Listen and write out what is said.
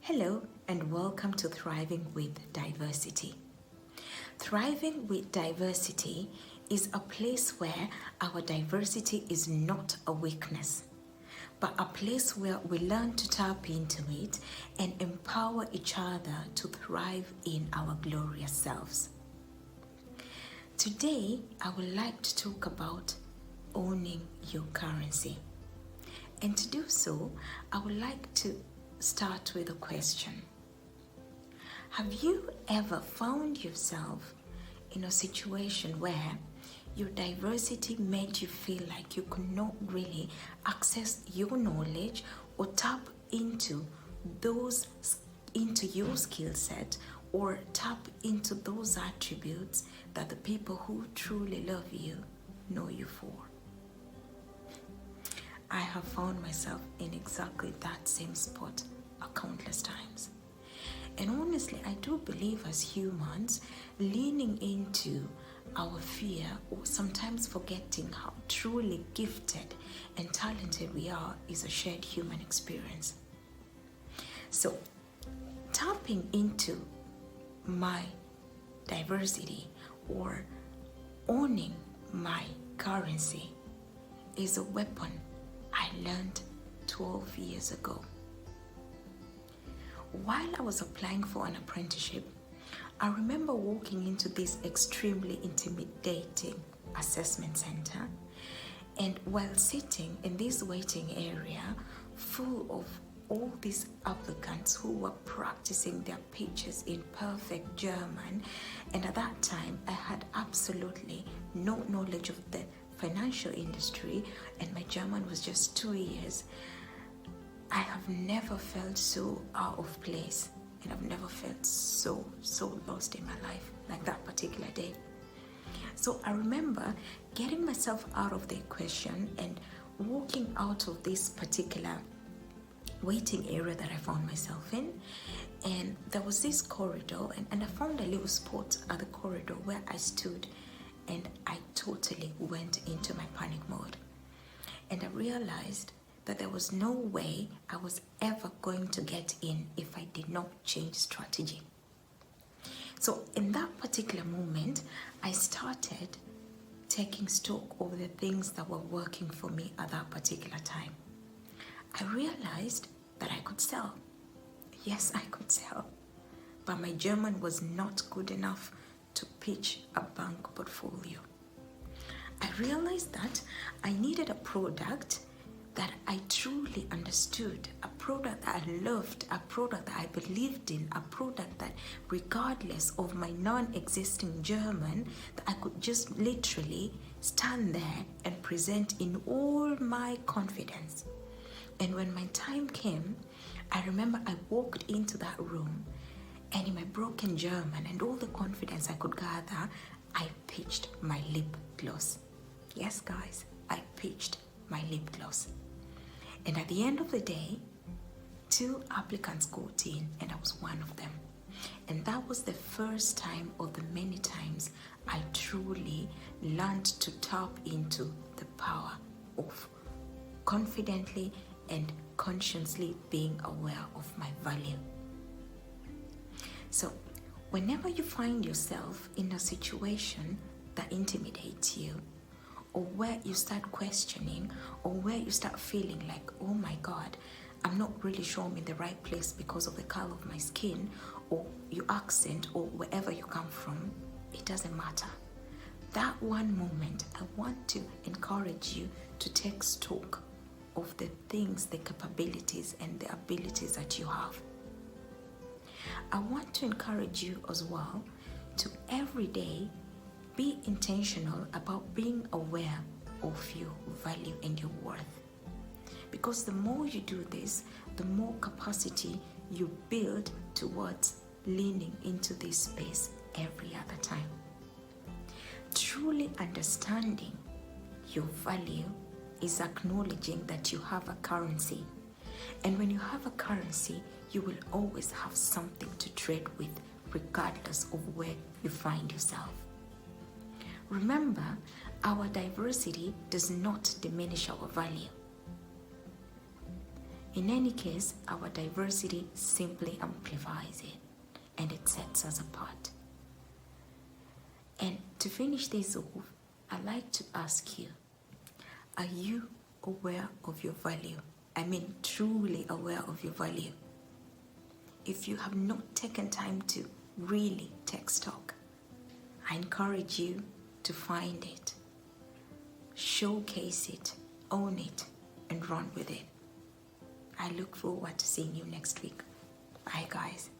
Hello and welcome to Thriving with Diversity. Thriving with Diversity is a place where our diversity is not a weakness, but a place where we learn to tap into it and empower each other to thrive in our glorious selves. Today, I would like to talk about owning your currency. And to do so, I would like to start with a question. Have you ever found yourself in a situation where your diversity made you feel like you could not really access your knowledge or tap into your skill set or tap into those attributes that the people who truly love you know you for? I have found myself in exactly that same spot countless times. And honestly, I do believe as humans, leaning into our fear or sometimes forgetting how truly gifted and talented we are is a shared human experience. So, tapping into my diversity or owning my currency is a weapon I learned 12 years ago. While I was applying for an apprenticeship, I remember walking into this extremely intimidating assessment center, and while sitting in this waiting area full of all these applicants who were practicing their pitches in perfect German, and at that time I had absolutely no knowledge of the financial industry and my German was just 2 years, I have never felt so out of place, and I've never felt so lost in my life like that particular day. So I remember getting myself out of the equation and walking out of this particular waiting area that I found myself in, and there was this corridor, and I found a little spot at the corridor where I stood, and I totally went into my panic mode, and I realized that there was no way I was ever going to get in if I did not change strategy. So in that particular moment, I started taking stock of the things that were working for me at that particular time. I realized that I could sell. Yes, I could sell. But my German was not good enough to pitch a bank portfolio. I realized that I needed a product that I truly understood, a product that I loved, a product that I believed in, a product that regardless of my non-existing German, that I could just literally stand there and present in all my confidence. And when my time came, I remember I walked into that room, and in my broken German and all the confidence I could gather, I pitched my lip gloss. Yes, guys, I pitched my lip gloss. And at the end of the day, 2 applicants got in, and I was one of them. And that was the first time of the many times I truly learned to tap into the power of confidently and consciously being aware of my value. So, whenever you find yourself in a situation that intimidates you, or where you start questioning, or where you start feeling like, oh my God, I'm not really sure I'm in the right place because of the color of my skin, or your accent, or wherever you come from, it doesn't matter. That one moment, I want to encourage you to take stock of the things, the capabilities, and the abilities that you have. I want to encourage you as well to every day be intentional about being aware of your value and your worth. Because the more you do this, the more capacity you build towards leaning into this space every other time. Truly understanding your value is acknowledging that you have a currency. And when you have a currency, you will always have something to trade with, regardless of where you find yourself. Remember, our diversity does not diminish our value. In any case, our diversity simply amplifies it and it sets us apart. And to finish this off, I'd like to ask you, are you aware of your value? I mean, truly aware of your value. If you have not taken time to really take stock, I encourage you to find it, showcase it, own it, and run with it. I look forward to seeing you next week. Bye, guys.